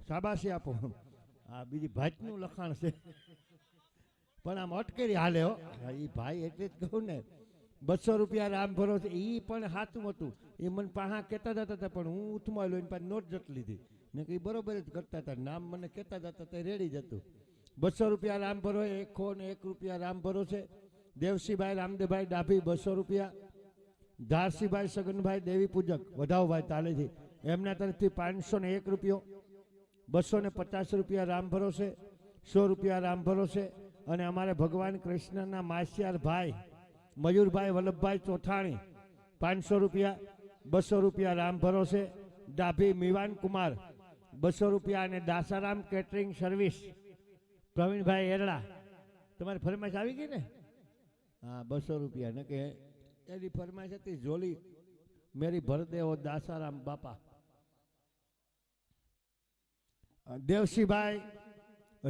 શાબાશી આપો. આ બીજી ભાતનું લખાણ છે પણ આમ અટકેરી હાલે હો. એ ભાઈ એટલે જ કહું ને 200 રૂપિયા રામ ભરોસે એ પણ સાચું હતું. એ મને પાહા કહેતા જતા હતા પણ હું ઉથમાયેલો એની પાસે નોટ જટ લીધી ને કે બરોબર જ કરતા હતા. નામ મને કહેતા જતા તે રેડી જતું. 200 રૂપિયા રામ ભરો. 1 રૂપિયા રામ ભરોસે. દેવસીભાઈ રામદેવભાઈ ડાભી 200 રૂપિયા. ધારસીભાઈ સગનભાઈ દેવી પૂજક વધાવભાઈ તાલેથી એમના તરફથી 501 રૂપિયો. 250 રૂપિયા રામ ભરોસે. 100 રૂપિયા રામ ભરોસે. અને અમારે ભગવાન કૃષ્ણના માસિયાર ભાઈ મયુરભાઈ વલ્લભભાઈ ચોથાણી 500 રૂપિયા. 200 રૂપિયા રામ ભરોસે. ડાભી મિવાન કુમાર 200 રૂપિયા. અને દાસારામ કેટરિંગ સર્વિસ પ્રવીણભાઈ એરડા તમારી ફરમાઈશ આવી ગઈ ને? હા 200 રૂપિયા ને કે એની ફરમાઈશ હતી જોલી મેરી ભર દેવો દાસારામ બાપા. દેવસીભાઈ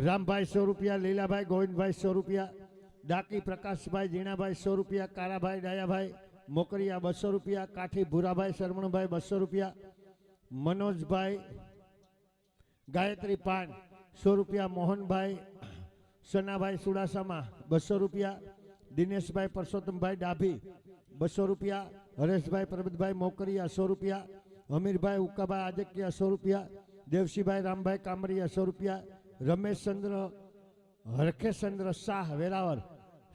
રામભાઈ 100 રૂપિયા. લીલાભાઈ ગોવિંદભાઈ 100 રૂપિયા. ડાકી પ્રકાશભાઈ જીણાભાઈ 100 રૂપિયા. કારાભાઈ ડાયાભાઈ મોકરિયા 200 રૂપિયા. કાઠી ભૂરાભાઈ શરમણભાઈ 200 રૂપિયા. મનોજભાઈ ગાયત્રી પાન 100 રૂપિયા. મોહનભાઈ સનાભાઈ સુડાસામાં 200 રૂપિયા. દિનેશભાઈ પરસોત્તમભાઈ ડાભી 200 રૂપિયા. હરેશભાઈ પ્રબતભાઈ મોકરિયા 100 રૂપિયા. હમીરભાઈ ઉકાભાઈ આજકિયા 100 રૂપિયા. દેવસીભાઈ રામભાઈ કામરિયા 100 રૂપિયા. રમેશચંદ્ર હરખેશચંદ્ર શાહ વેરાવર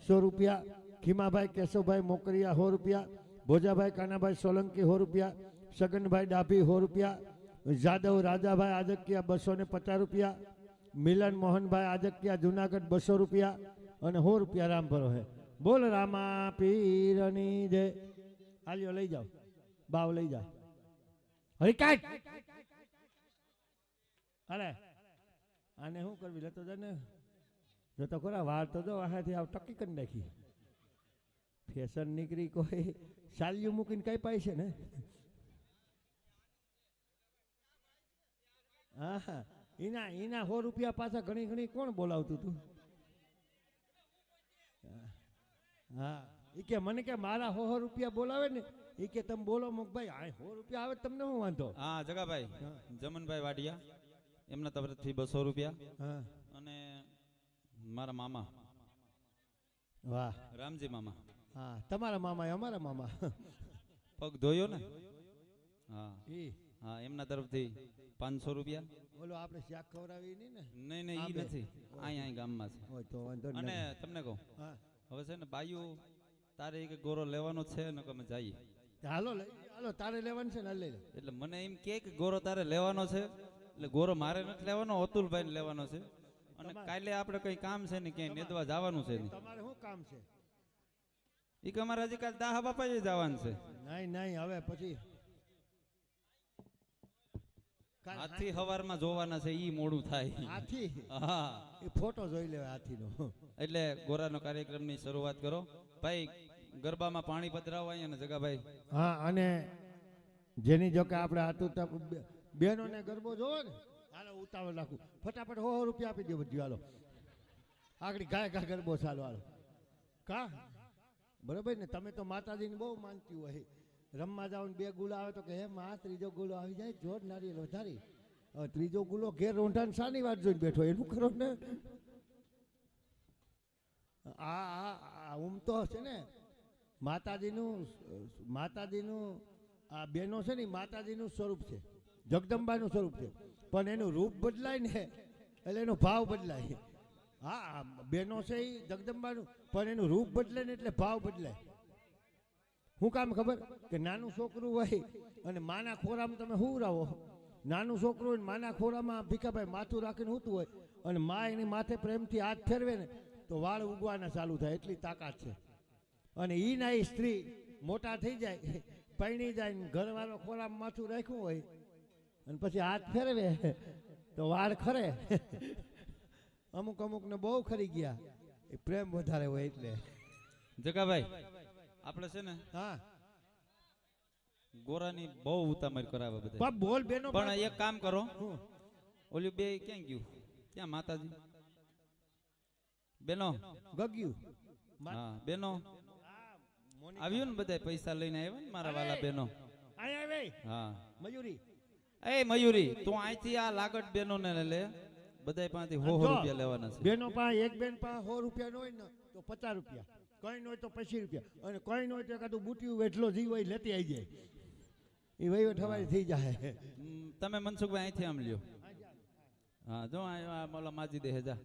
100 રૂપિયા. ખીમાભાઈ કેશવભાઈ મોકરિયા 100 રૂપિયા. ભોજાભાઈ કાનાભાઈ સોલંકી 100 રૂપિયા. સગનભાઈ ડાભી 100 રૂપિયા. જાદવ રાજાભાઈ આજકિયા 250 રૂપિયા. મિલન મોહનભાઈ આજકિયા જુનાગઢ 200 રૂપિયા. અને 100 રૂપિયા રામ ભરો હે. બોલ રામા પીરની જય. આલ્યો લઈ જાઓ બાવ લઈ જાઓ. હરિકાટ અરે આને શું કરવી લેતો જાને જો તો ખરા વાર તો જો આથી આવ ટકી કરી નાખી. ફેશન નીકળી કોઈ સાલિયું મૂકીને કઈ પાય છે ને. હા એના 100 રૂપિયા પાછા ઘણી ઘણી કોણ બોલાવતું તું? હા એ કે મને કે મારા 100 રૂપિયા બોલાવે ને એ કે તમે બોલો મુકભાઈ આ 100 રૂપિયા આવે તમને શું વાંધો? હા જગાભાઈ જમનભાઈ વાડિયા એમના તરફથી 200 રૂપિયા. અને મારા મામા વાહ રામજી મામા. હા તમારા મામા અમારા મામા પગ ધોયો ને. હા હા એમના તરફથી 500 રૂપિયા. બોલો આપણે શાક ખવડાવી નહીં ને? નહીં નહીં ઈ નથી અહીં ગામમાં છે. હોય તો વાંધો નહીં. અને તમને કહું હવે છે ને બાયુ તારે એક ગોરો લેવાનો છે ને અમે જઈએ. હાલો હાલો તારે લેવાનું છે ને લઈ લે. એટલે મને એમ કે ગોરો તારે લેવાનો છે એટલે ગોરો મારે નથી લેવાનો અતુલભાઈ ને લેવાનો છે. અને કાલે આપણે કઈ કામ છે ને ક્યાંય નેદવા જવાનું છે. તમારે શું કામ છે? એ કે અમારે હજી કાલે દાહા બાપા જવાનું છે. નહીં નહીં હવે પછી હાથી હવારમાં જોવાના છે ઈ મોડું થાય. હાથી? હા એ ફોટો જોઈ લેવા હાથીનો. એટલે ગોરાનો કાર્યક્રમની શરૂઆત કરો ભાઈ. ગરબામાં પાણી પધરાવવા અને જગાભાઈ. હા અને જેની જો કે આપણે આતુરતા બહેનોને ગરબો જોવો ને હાલો ઉતાવળ રાખું ફટાફટ 100 રૂપિયા આપી દો બધું. હાલો આગળ ગાય ગરબો ચાલો હાલો કા બરોબર ને? તમે તો માતાજીને બહુ માનતી હોય. રમવા જાવ ને 2 ગુલા આવે તો કે હે માં ત્રીજો ગુલો આવી જાય જોર નારિયેલ વધારી. ત્રીજો ગુલો ઘેર રોંઢાને શાની વાત જોઈને બેઠો એનું કરો ને. આ તો છે ને માતાજીનું આ બહેનો છે ને માતાજીનું સ્વરૂપ છે. જગદંબાનું સ્વરૂપ છે પણ એનું રૂપ બદલાય ને એટલે એનો ભાવ બદલાય. હા બહેનો છે એ જગદંબાનું પણ એનું રૂપ બદલાય ને એટલે ભાવ બદલાય. શું કામ ખબર? કે નાનું છોકરું હોય અને માના ખોરામાં તમે હુંરાવો. નાનું છોકરું હોય માના ખોરામાં ભીખાભાઈ માથું રાખીને હૂતું હોય અને મા એની માથે પ્રેમથી હાથ ફેરવે ને તો વાળ ઉગવાના ચાલુ થાય એટલી તાકાત છે. અને ઈ ના એ સ્ત્રી મોટા થઈ જાય પૈણી જાય ને ઘરવાળો ખોરામાં માથું રાખ્યું હોય અને પછી હાથ ફેરવે તો વાળ ખરે. અમુક ને બહુ ખરી ગયા એ પ્રેમ વધારે હોય એટલે. જગાભાઈ આપણે છે ને હા ગોરાની બહુ ઉતામર કરાવે બધા. બોલ બેનો પણ એક કામ કરો ઓલું બે ક્યાં ગયું? ક્યાં માતાજી બેનો ગગ્યું? હા બેનો આવ્યું ને બધા પૈસા લઈને આવ્યા ને મારા વાલા બેનો. હા મયુરી એ મયુરી તું અહીંથી આ લાગટ બેનો ને લે બધાય પાસેથી 100 જો, રૂપિયા લેવાના છે બેનો પાસે એક બેન પાસે 100 રૂપિયા ન હોય ને તો 50 રૂપિયા, કઈ ન હોય તો 25 રૂપિયા, અને કઈ ન હોય તો એકાદું બુટિયું વેઠલો જીવ હોય લેતી આવી જાય, એ વહીવટ હવારી થઈ જાય. તમે મનસુખભાઈ અહીંથી આમ લ્યો. હા જો આ મોલા માજી દે જા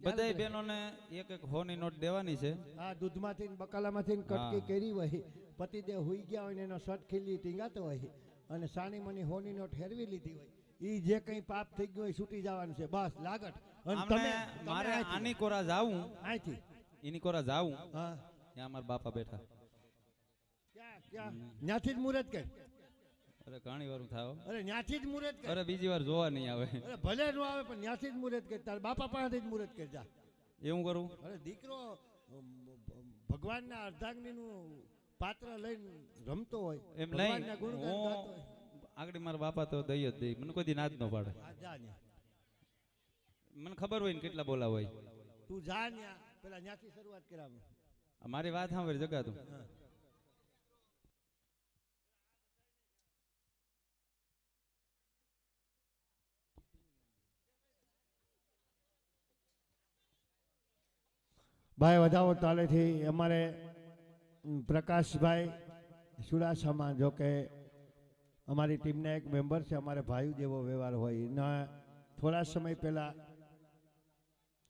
બધાય બહેનોને એક એક 100 ની નોટ દેવાની છે. આ દૂધમાંથી ને બકાલામાંથી ને કટકી કરી હોય, પતિદેવ હુઈ ગયા હોય ને એનો શર્ટ ખીલી ટીંગાતો હોય અને સાની મની 100 ની નોટ હેરવી લીધી હોય, ઈ જે કઈ પાપ થઈ ગયું હોય છૂટી જવાનું છે બસ લાગટ. અને આમને મારે આની કોરા જાવું, અહીંથી એની કોરા જાવું, હા ત્યાં મારા બાપા બેઠા. ક્યાં ન્યાથી જ મુહૂર્ત કર. અરે ઘણી વાર થાવ, અરે ન્યાથી જ મુહૂર્ત કર. અરે બીજી વાર જોવા નહીં આવે. અરે ભલે નો આવે પણ ન્યાથી જ મુહૂર્ત કર, તાર બાપા પાસેથી જ મુહૂર્ત કર જા. એવું કરું? અરે દીકરો ભગવાનના અર્ધાંગીનું પાત્ર લઈને રમતો હોય, એમ ભગવાનના નહીં, ગુણગાન હું ગાતો હોય. આગળ મારા બાપા તો દઈ જ દઈ, મને કોઈ દી ના જ ન પાડે. આ જા ન્યા. મને ખબર હોય ને કેટલા બોલા હોય. તું જા ન્યા, પેલા ન્યાથી શરૂઆત કરાવું. મારી વાત સાંભળી જગાતું. હા. ભાઈ વધાવો તાલેથી અમારે પ્રકાશભાઈ સુડાસામાં, જો કે અમારી ટીમના એક મેમ્બર છે, અમારે ભાઈ જેવો વ્યવહાર હોય એના થોડા સમય પહેલા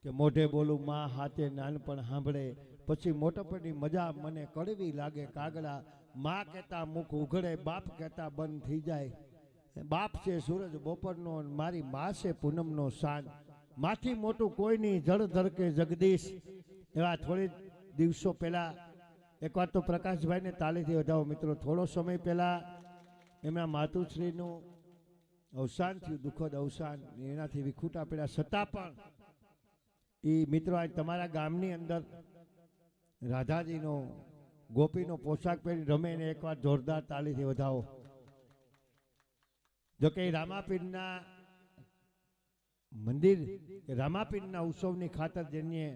કે મોઢે બોલું માં હાથે નાનપણ સાંભળે, પછી મોટપણની મજા મને કડવી લાગે કાગડા, માં કહેતા મુખ ઉઘડે, બાપ કહેતા બંધ થઈ જાય, બાપ છે સૂરજ બપોરનો અને મારી માં છે પૂનમનો સાંજ, માથી મોટું કોઈ નહીં જળ ધરકે જગદીશ. એવા થોડી દિવસો પહેલા એક વાર તો પ્રકાશભાઈને તાલીથી વધાવો મિત્રો. થોડો સમય પહેલા એમના માતુશ્રીનું અવસાન થયું, દુઃખદ અવસાન, એનાથી વિખૂટા પડ્યા છતાં પણ એ મિત્રો આજ તમારા ગામની અંદર રાધાજીનો ગોપીનો પોશાક પહેરી રમે એને એકવાર જોરદાર તાલીથી વધાવો. જોકે રામાપીરના મંદિર રામાપીરના ઉત્સવની ખાતર જેને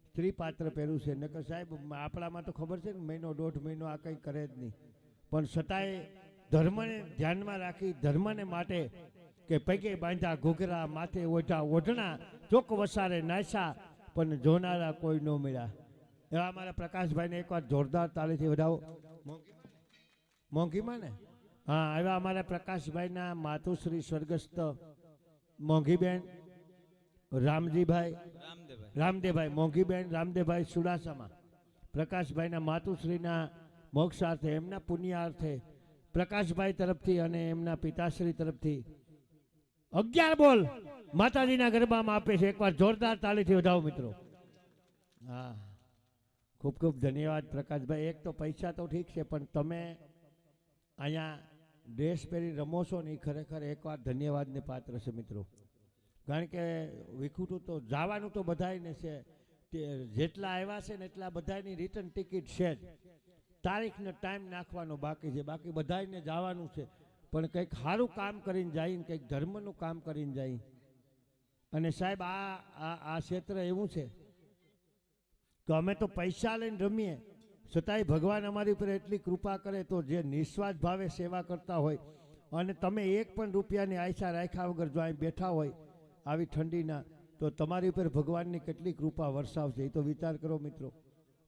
સ્ત્રી પાત્ર પહેર્યું છે, નકર સાહેબ આપણામાં તો ખબર છે ને મહિનો 1.5 મહિનો આ કંઈ કરે જ નહીં, પણ છતાંય ધર્મને ધ્યાનમાં રાખી ધર્મને માટે કે પગે બાંધ્યા ઘૂઘરા માથે ઓઢા ઓઢણા ચોક વસારે નાસા પણ જોનારા કોઈ ન મળ્યા. એવા અમારા પ્રકાશભાઈને એકવાર જોરદાર તાલીથી વધાવો. મોંઘીમાં ને હા, એવા અમારા પ્રકાશભાઈના માતુશ્રી સ્વર્ગસ્થ મોંઘીબેન રામજીભાઈ રામદેવભાઈ મોંઘીબેન રામદેવભાઈ સુડાસામાં પ્રકાશભાઈના માતુશ્રીના મોક્ષાર્થે એમના પુણ્યાર્થે પ્રકાશભાઈ તરફથી અને એમના પિતાશ્રી તરફથી 11 બોલ માતાજીના ગરબામાં આપે છે. એકવાર જોરદાર તાલીથી વધાવો મિત્રો. હા, ખૂબ ખૂબ ધન્યવાદ પ્રકાશભાઈ. એક તો પૈસા તો ઠીક છે, પણ તમે અહીંયા ડ્રેસ પહેરી રમો છો ને એ ખરેખર એકવાર ધન્યવાદને પાત્ર છે મિત્રો. કારણ કે વિખૂટું તો જવાનું તો બધાયને છે, જેટલા આવ્યા છે ને એટલા બધાની રિટર્ન ટિકિટ છે જ, તારીખને ટાઈમ નાખવાનો બાકી છે, બાકી બધાને જવાનું છે. પણ કંઈક સારું કામ કરીને જાય, કંઈક ધર્મનું કામ કરીને જાય. અને સાહેબ આ ક્ષેત્ર એવું છે કે અમે તો પૈસા લઈને રમીએ, છતાંય ભગવાન અમારી ઉપર એટલી કૃપા કરે તો જે નિસ્વાર્થ ભાવે સેવા કરતા હોય, અને તમે એક પણ રૂપિયાની આશા રાખ્યા વગર જો અહીં બેઠા હોય આવી ઠંડીના, તો તમારી ઉપર ભગવાનની કેટલી કૃપા વરસાવશે એ તો વિચાર કરો મિત્રો.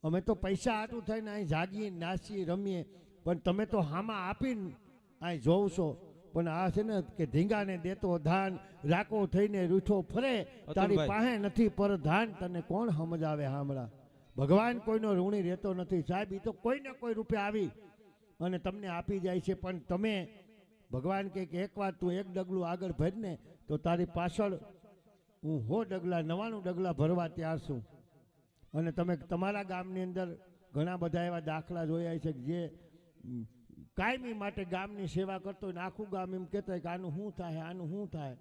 અમે તો પૈસા આટું થઈને અહીં જાગીએ નાચીએ રમીએ, પણ તમે તો હામાં આપીને અહીં જોવ છો. પણ આ છે ને કે ધીંગાને દેતો ધાન રાકો થઈને રૂઠો ફરે, તારી પાસે નથી પર ધાન તને કોણ સમજાવે હામળા. ભગવાન કોઈનો ઋણી રહેતો નથી સાહેબ, એ તો કોઈને કોઈ રૂપે આવી અને તમને આપી જાય છે. પણ તમે ભગવાન કે એકવાર તું એક ડગલું આગળ ભરને તો તારી પાછળ હું 100 ડગલા 99 ડગલા ભરવા તૈયાર છું. અને તમે તમારા ગામની અંદર ઘણા બધા એવા દાખલા જોયા છે કે જે કાયમી માટે ગામની સેવા કરતો હોય ને આખું ગામ એમ કહેતો હોય કે આનું શું થાય આનું શું થાય,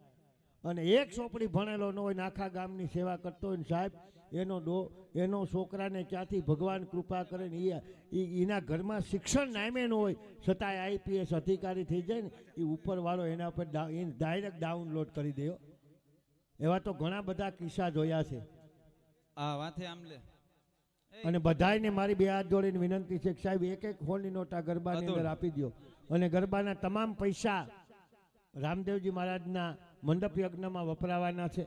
અને એક ચોપડી ભણેલો ન હોય ને આખા ગામની સેવા કરતો હોય ને સાહેબ એનો છોકરાને ક્યાંથી ભગવાન કૃપા કરે ને એના ઘરમાં શિક્ષણ નામે ન હોય છતાંય આઈપીએસ અધિકારી થઈ જાય ને એ ઉપરવાળો એના પર ડાયરેક્ટ ડાઉનલોડ કરી દે. એવા તો ઘણા બધા કિસ્સા જોયા છે. અને બધાને મારી બે હાથ જોડીને વિનંતી છે કે સાહેબ એક 1 હોલની નોટ આ ગરબાની અંદર આપી દો. અને ગરબાના તમામ પૈસા રામદેવજી મહારાજના મંડપ યજ્ઞમાં વપરાવાના છે.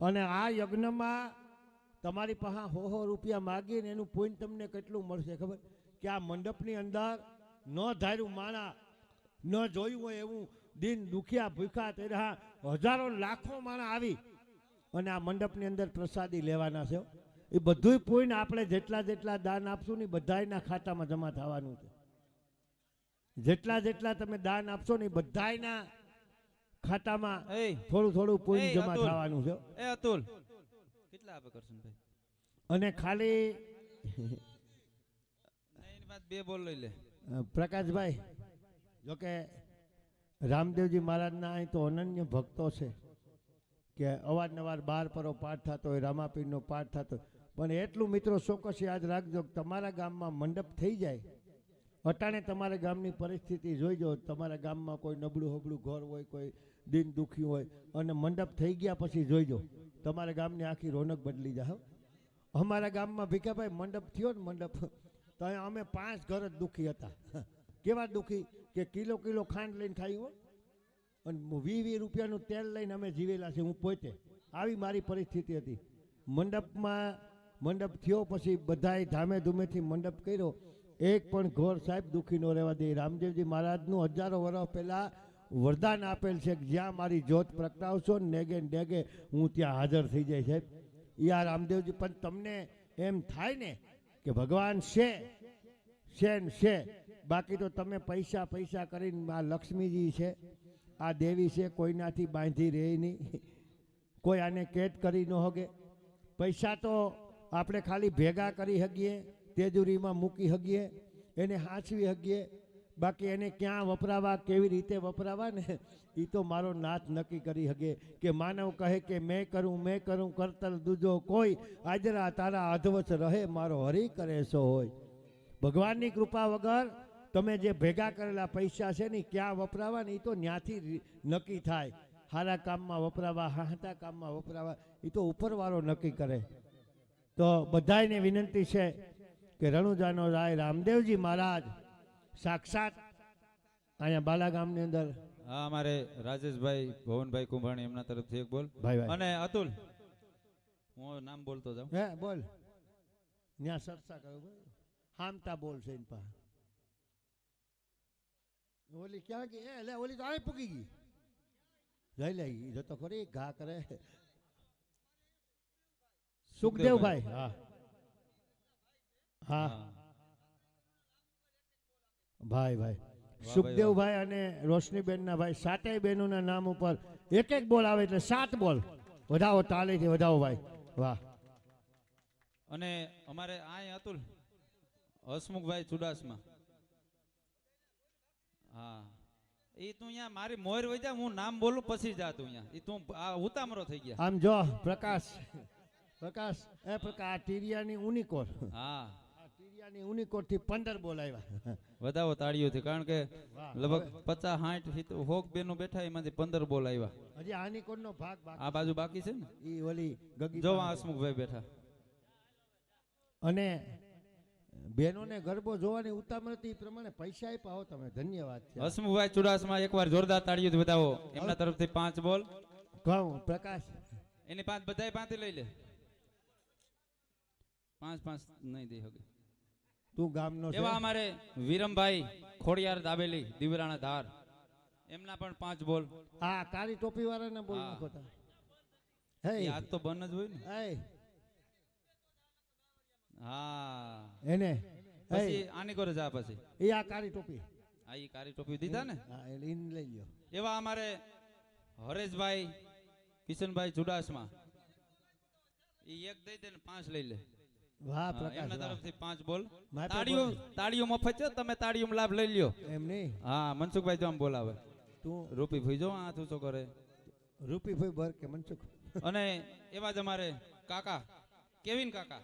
અને આ યજ્ઞમાં તમારી પાસે 100 રૂપિયા માગીને એનું પોઈન્ટ તમને કેટલું મળશે ખબર? કે આ મંડપની અંદર ન ધાર્યું માણા, ન જોયું હોય એવું દિન દુખિયા ભૂખ્યા તેરા હજારો લાખો માણા આવી અને આ મંડપની અંદર પ્રસાદી લેવાના છે. એ બધું પોઈન્ટ આપણે જેટલા જેટલા દાન આપશું ને બધાયના ખાતામાં જમા થવાનું છે. જેટલા જેટલા તમે દાન આપશો ને બધાયના ખાતામાં એ થોડું થોડું પોઈન્ટ એ જમા અતુલ. થવાનું છે. એ અતુલ કેટલા આપે કરશનભાઈ? અને ખાલી એની વાત 2 બોલ લઈ લે. પ્રકાશભાઈ, જોકે રામદેવજી મહારાજના અહીં તો અનન્ય ભક્તો છે કે અવારનવાર 12 પરો પાઠ થતો હોય, રામાપીરનો પાઠ થતો હોય. પણ એટલું મિત્રો ચોક્કસ યાદ રાખજો કે તમારા ગામમાં મંડપ થઈ જાય, અટાણે તમારા ગામની પરિસ્થિતિ જોઈજો. તમારા ગામમાં કોઈ નબળું હબળું ઘર હોય, કોઈ દિન દુખી હોય, અને મંડપ થઈ ગયા પછી જોઈજો તમારા ગામની આખી રોનક બદલી જાય. અમારા ગામમાં ભીખાભાઈ મંડપ થયો ને મંડપ, તો અહીંયા અમે 5 ઘર જ દુખી હતા. કેવા દુખી કે કિલો કિલો ખાંડ લઈને ખાઈ હોય અને 20 રૂપિયાનું તેલ લઈને અમે જીવેલા છે. હું પોતે આવી મારી પરિસ્થિતિ હતી. મંડપ થયો પછી બધાએ ધામે ધૂમેથી મંડપ કર્યો. એક પણ ઘર સાહેબ દુઃખી ન રહેવા દે. રામદેવજી મહારાજનું હજારો વર્ષ પહેલાં વરદાન આપેલ છે કે જ્યાં મારી જ્યોત પ્રગટાવશો નેગે ડેગે હું ત્યાં હાજર થઈ જાય સાહેબ. યા રામદેવજી, પણ તમને એમ થાય ને કે ભગવાન છે, બાકી તો તમે પૈસા પૈસા કરીને આ લક્ષ્મીજી છે, આ દેવી છે, કોઈનાથી બાંધી રહે નહીં, કોઈ આને કેદ કરી ન શકે. પૈસા તો આપણે ખાલી ભેગા કરી શકીએ, તેજુરીમાં મૂકી શકીએ, એને હાંચવી શકીએ, બાકી એને ક્યાં વપરાવા, કેવી રીતે વપરાવા ને એ તો મારો નાથ નક્કી કરી શકે. કે માનવ કહે કે મેં કરું કરતલ દૂજો કોઈ, આજરા તારા અધવચ રહે મારો હરી કરે સો હોય. ભગવાનની કૃપા વગર તમે જે ભેગા કરેલા પૈસા છે ને ક્યાં વપરાવા ને એ તો ત્યાંથી નક્કી થાય. સારા કામમાં વપરાવા, હાંતા કામમાં વપરાવા એ તો ઉપરવાળો નક્કી કરે. તો બધાને વિનંતી છે કે રણુજાનો રાય રામદેવજી મહારાજ સાક્ષાત અહીંયા બાલા ગામની અંદર. હા, અમારે રાજેશભાઈ ભવનભાઈ કુંભાણી એમના તરફથી એક બોલ. ભાઈ અને અતુલ, હું નામ બોલતો જાઉં. હે બોલ, ત્યાં સરસા કરો, હામતા બોલ છે એની પાસે. ઓલી ક્યાં ગઈ? એટલે ઓલી તો અહીં પૂકી ગઈ. લઈ લઈ જતો ખરી ઘા કરે. સુખદેવભાઈ, હા હા ભાઈ સુખદેવભાઈ અને રોશનીબેનના ભાઈ 7 બહેનોના નામ ઉપર એક બોલ આવે એટલે 7 બોલ. વધાવો તાળીથી વધાવો ભાઈ, વાહ. અને અમારે આ અતુલ હસમુખભાઈ ચુડાસમા. હા, એ તું અહીંયા મારી મોર વઈ જા, હું નામ બોલું પછી જા તું અહીંયા. એ તું આ ઉતામરો થઈ ગયા. આમ જો પ્રકાશ ટીરિયાની ઉનિકોર. હા, ટીરિયાની ઉનિકોર થી 15 બોલ આવ્યા. વધાવો તાળીઓથી, કારણ કે લગભગ 50-60 હોક બેનો બેઠા, એમાંથી 15 બોલ આવ્યા. હજી આનિકોર નો ભાગ બાકી. આ બાજુ બાકી છે ને, ઈ ઓલી ગગી જો હસમુખભાઈ બેઠા. અને બહેનોને ગરબો જોવાની ઉતામળ હતી, એ પ્રમાણે પૈસા આપ્યા હો તમે, ધન્યવાદ છે. હસમુખભાઈ ચુડાસમા એકવાર જોરદાર તાળીઓથી વધાવો. એમના તરફથી 5 બોલ. કહું પ્રકાશ, એની 5 બધાય 5 લઈ લે. 5 નહીં દઈ શકે. તું ગામનો છે. એવા અમારે વિરમભાઈ ખોડિયાર દાબેલી દીવરાણા ધાર, એમના પણ 5 બોલ. આ કાળી ટોપી વાળાને બોલ હા. નાખો તા. હે યાદ તો બન જ હોય ને. હે હા, એને પછી આની કરે જા પછી. એ આ કાળી ટોપી, આ ઈ કાળી ટોપી દીધા ને. હા એટલે ઈન લઈ લ્યો. એવા અમારે હરેશભાઈ કિશનભાઈ ચુડાસમા, ઈ એક દઈ દે ને 5 લઈ લે. વાહ હા, પ્રકાશ, એમના વાહ. તરફથી 5 બોલ. માપે તાળીઓ બોલ. તાળીઓ મફત છે, તમે તાળીઓ લાભ લઈ લ્યો. એમ નહીં, હા, મનસુખભાઈ જો આમ બોલાવે. તું રૂપી ભાઈ જો આ તું શું કરે. રૂપી ભાઈ ભર કે મનસુખ. અને એવા જ અમારે કાકા કેવિન કાકા.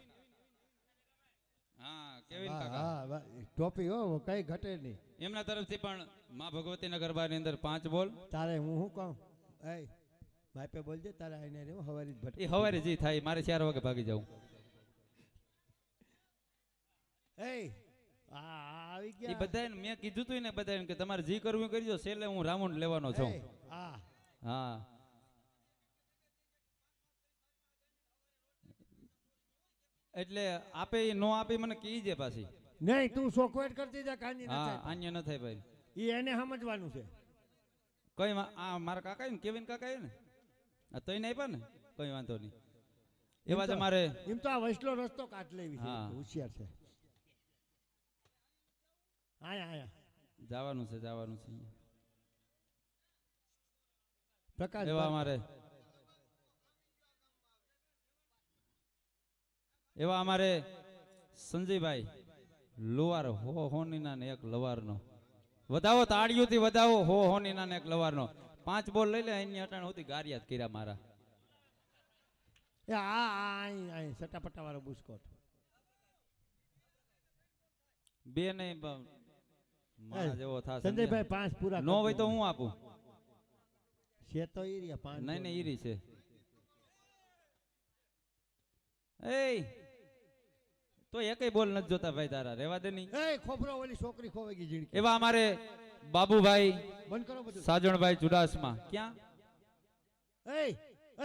હા, કેવિન હા, કાકા, હા, વાહ. ટોપી હો કઈ ઘટે નહીં. એમના તરફથી પણ માં ભગવતીના ગરબાની અંદર 5 બોલ. તારે હું શું કહું, એ માપે બોલજે, તારે આઈને રે હવારી જ ભટકે. એ હવારે જી થાય, મારે 4 વાગે ભાગી જાઉં. એ આ આવી એ ગયા બધાને મેં કીધું તું ને બધાને કે તમારે જે કરવું એ કરજો, છેલ્લે હું રાઉન્ડ લેવાનો છું. એ, હા હા એટલે આપે ઈ નો આપે મને કીજે પાછી. નહીં તું ચોખવટ કરતી જા કાંઈ હા નથી આન્ય ન થાય ભાઈ. એ એને સમજવાનું છે. કઈ આ મારા કાકા ને કેવિન કાકા ને આ તઈ ને આપ્યા ને કઈ વાંધો નહીં. એવા તમારે એમ તો આ વૈસલો રસ્તો કાઢ લેવી છે, હા. હોશિયાર છે. આયા આયા જવાનું છે જવાનું છે. પ્રકાશ એવા અમારે એવા અમારે સંજયભાઈ લુવાર હો હોનીના ને એક લવારનો વધાવો, તાળીઓથી વધાવો હો હોનીના ને એક લવારનો. 5 બોલ લઈ લે એની અટાણ હોતી ગારિયાત કર્યા મારા. એ આ સટાપટા વાળો બુસ્કોટ બે નહીં મારા જેવો થાશે. સંજયભાઈ 5 પૂરા નો હોય તો હું આપું. છે તો ઈ રહ્યા 5. નહીં નહીં ઈરી છે. એય તો એકય બોલ નથી જોતા ભાઈ તારા, રેવા દે નહીં. એ ખોફરો ઓલી છોકરી ખોવાઈ ગઈ જીણકી. એવા અમારે બાબુભાઈ બંધ કરો બધું. સાજણભાઈ ચુડાસમા ક્યાં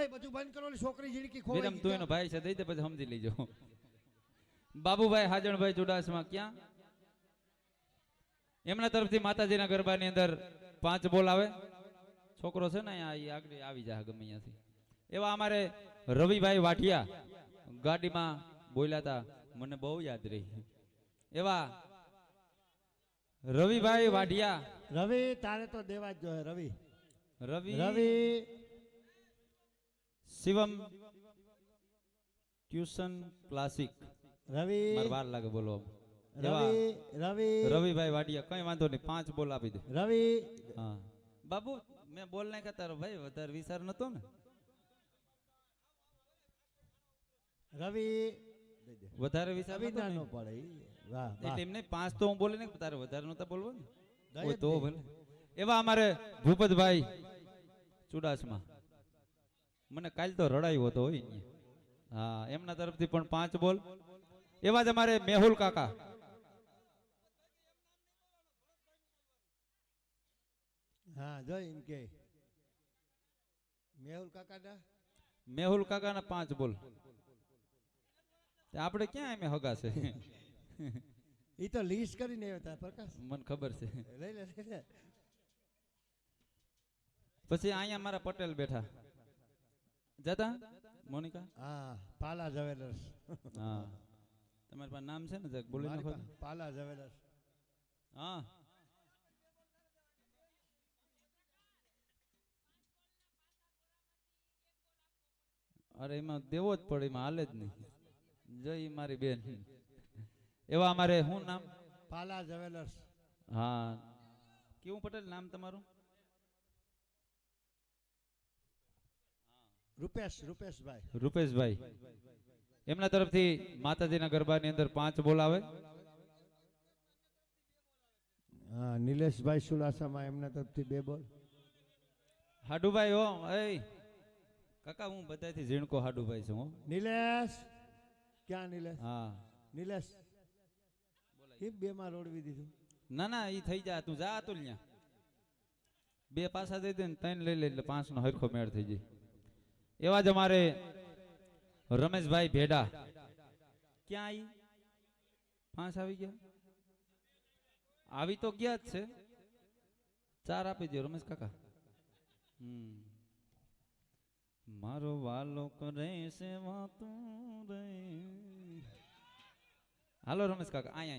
એ બધું બંધ કરો, ઓલી છોકરી જીણકી ખોવાઈ વિરમ ગઈ. તું એનો ભાઈ છે દઈ દે પછી સમજી લેજો. બાબુભાઈ હાજણભાઈ ચુડાસમા ક્યાં? એમના તરફથી માતાજીના ગરબાની અંદર 5 બોલ આવે. છોકરો છે ને અહીંયા આગળ આવી જાય ગમે અહીંયાથી. એવા અમારે રવિભાઈ વાઠિયા ગાડીમાં બોલ્યા હતા, મને બહુ યાદ રહી. એવા રવિભાઈ વાઢિયા. રવિ તારે તો દેવા જ જોઈએ. રવિ રવિ રવિ શિવમ ટ્યુશન ક્લાસિક. રવિ મારે વાર લાગે બોલો. રવિ રવિ રવિભાઈ વાઢિયા કઈ વાંધો નહીં 5 બોલ આપી દે. રવિ હા બાબુ મેં બોલ નાખ્યા તારો ભાઈ, વધારે વિચાર નતો ને. રવિ વધારે વિચાર નતો અભિદાન ને. નો પડે ઈ. વાહ વાહ. એટલે એમને 5 તો હું બોલી ને તારે વધારે નતા બોલવો ને. દય હોય જ તો નહીં. ભલે. એવા અમારે ભૂપતભાઈ ચુડાસમા, મને કાલ તો રડાયો હતો હોય ને. હા એમના તરફથી પણ 5 બોલ. એવા જ અમારે મેહુલ કાકા. હા જોઈ એમ કે મેહુલ કાકા ના મેહુલ કાકાના 5 બોલ. તે આપણે ક્યાં એમ હગા છે. ઈ તો લીસ્ટ કરીને આવ્યા હતા પ્રકાશ. મને ખબર છે. લઈ લે લઈ લે. પછી અહીંયા મારા પટેલ બેઠા જતા મોનિકા. હા પાલા જવેલર્સ. હા તમારી પાસે નામ છે ને જરાક બોલી મારી નાખો. પાસે પાલા જવેલર્સ. હા અરે એમાં દેવો જ પડે, એમાં હાલે જ નહીં. જય મારી બેન. એવા અમારે શું નામ? પાલા જવેલર્સ. હા કેવું પટેલ નામ તમારું? રૂપેશભાઈ. રૂપેશભાઈ. એમના તરફથી માતાજીના ગરબાની અંદર 5 બોલ આવે. હા નિલેશભાઈ સુલાસામાં એમના તરફથી 2 બોલ. હાડુભાઈ હો એ કાકા હું બધાથી ઝીણકો હાડુભાઈ છું હો. નિલેશ ક્યાં નિલેશ? હા નિલેશ કેમ 2 માં રોડવી દીધું? ના ના ઈ થઈ જા, તું જા અતુલ ન્યા. 2 પાસા દઈ દે ને 3 લઈ લે એટલે 5 નો હરખો મેળ થઈ જાય. એવા જ અમારે રમેશભાઈ ભેડા. ક્યાં આવી? 5 આવી ગયા? આવી તો ગયા જ છે. 4 આપી દો રમેશ કાકા. મારો વાલો કરે છે વાતું રે. હાલો રમેશ કાકા આય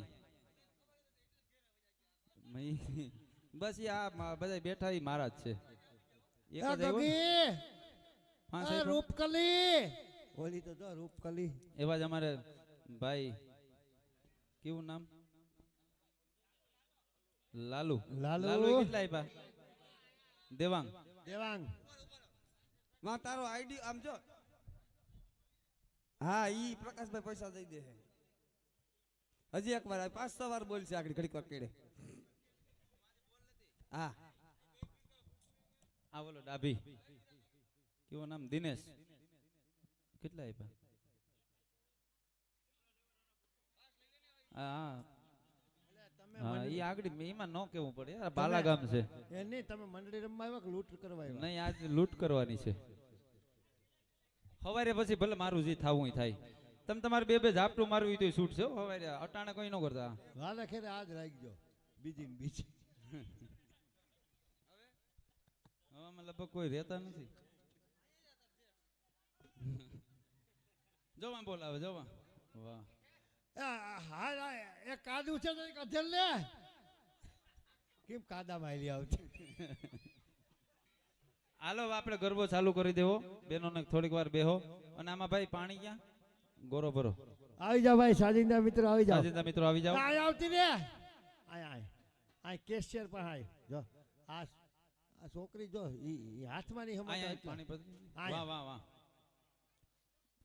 બસ આ બધા બેઠા ઈ મારા જ છે. એક જ આવ્યો ને? 5 આપ્યો. રૂપકલી ઓલી તો જો રૂપકલી. એવા જ અમારે ભાઈ કેવું નામ? લાલુ. લાલુ. કેટલા આપ્યા? દેવાંગ. દેવાંગ. માં તારો આઈડી આમ જો. હા ઈ પ્રકાશભાઈ પૈસા દઈ દે છે. હજી એક વાર 5-6 વાર બોલશે આગળ ઘડીક વાર કેડે. હા આ બોલો ડાભી. કેવું નામ? દિનેશ. કેટલા આપ્યા? હા હા મંડળી- ઈ આગળ એમાં ન કેવું પડે યાર, બાલા ગામ છે. એ નહીં તમે મંડળી રમવા આવ્યા કે લૂંટ કરવા આવ્યા? નહીં આજ લૂંટ કરવાની છે. હવારે પછી ભલે મારું જે થાવું ઈ થાય. તમે તમારે બે ઝાપટું મારવું હોય તો શૂટ છે હો, હવારે અટાણે કોઈ ન કરતા. વાલા ખેરે આજ રાખજો બીજી ને બીજી. હવામાં લગભગ કોઈ રહેતા નથી. જોવા બોલાવે જોવા. વાહ હા એ કાદુ છે તો એક અધેલ લે. કેમ કાદા માયલી આવતી? હાલો આપણે ગરબો ચાલુ કરી દેવો બેનોને થોડીક વાર બેહો. અને આમાં ભાઈ પાણી ક્યાં ગોરો ભરો. આવી જાઓ ભાઈ સાજિંદા મિત્રો આવી જાઓ. સાજિંદા મિત્રો આવી જાઓ. આય આવતી રે આય કેશિયર પર આય જો આ છોકરી જો ઈ હાથમાં ની અહીંયા હમણાં પાણી પડી. આયા. વાહ વાહ વાહ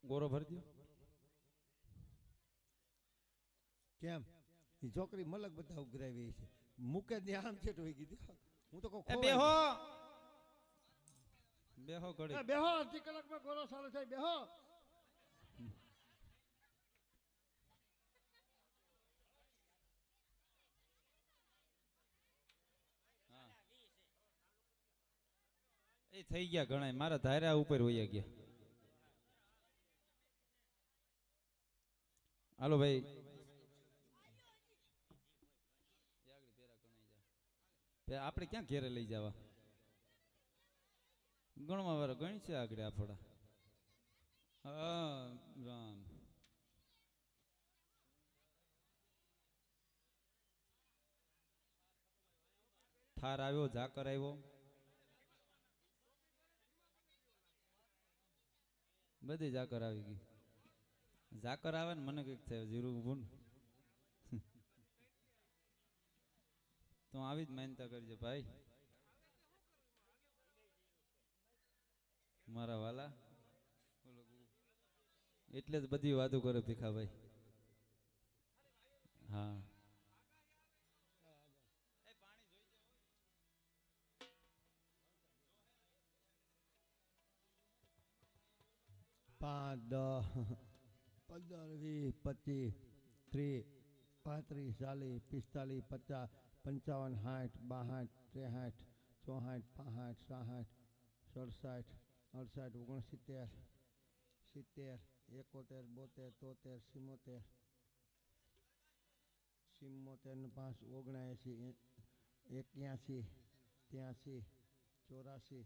ગોરો ભરી દો. કેમ ઈ છોકરી મલક બધા ઉઘરાવી છે મૂકે દે આમ છે તો કીધું હું તો કહું એ બેહો બેહો ઘડી. બેહો અડધી કલાકમાં ગોરો સારો થાય બેહો. એ થઈ ગયા ઘણા મારા ધાર્યા ઉપર વયા ગયા. હાલો ભાઈ આપણે ક્યાં ઘેરે લઈ જવા? ગણવા વાળા ગણી છે આગળ આપડા. હા રામ થાર આવ્યો ઝાકર આવ્યો બધી ઝાકર આવી ગઈ. ઝાકર આવે ને મને કઈક થાય જીરું ઊભું તો આવી જ માનતા કરજે ભાઈ મારા વાલા. એટલે જ બધી વાતો કરે ભીખાભાઈ. હા 5, 10, 15, 20, 25, 30, 35, 40, 45, 50, 55, 60, 62, 63, 64, 65, 67, 68, 70, 71, 72, 73, 74, 75, 79, 81, 83, 84,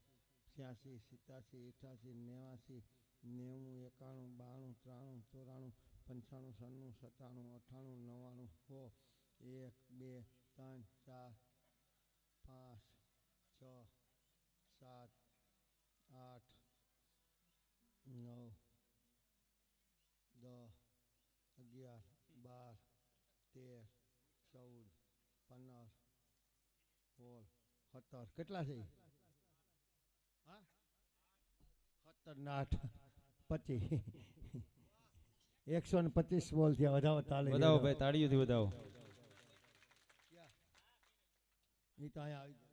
85, 88, 90, 91, 92, 93, 94, 95, 96, 97, 98, 100, 1, 2, 3, 4, 5, 6, 7, 8, 9, 10, 11, 12, 13, 14, 15, 16, 17 કેટલા છે? હા 17 ને 8 25 125 બોલ થયા. વધાવો તાળી વધાવો ભાઈ તાળીઓથી વધાવો. ઈ તો અહીંયા આવી જાય.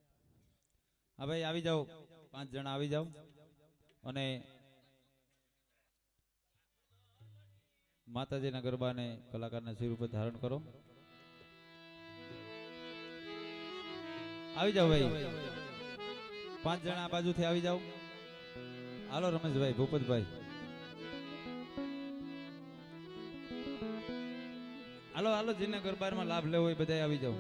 હા ભાઈ આવી જાઓ 5 જણા આવી જાઓ અને માતાજીના ગરબાને કલાકારના સિર ઉપર ધારણ કરો. આવી જાઓ ભાઈ 5 જણા આ બાજુથી આવી જાઓ. હાલો રમેશભાઈ ભૂપતભાઈ હાલો હાલો જેને ગરબારમાં લાભ લેવો હોય બધા આવી જાઓ.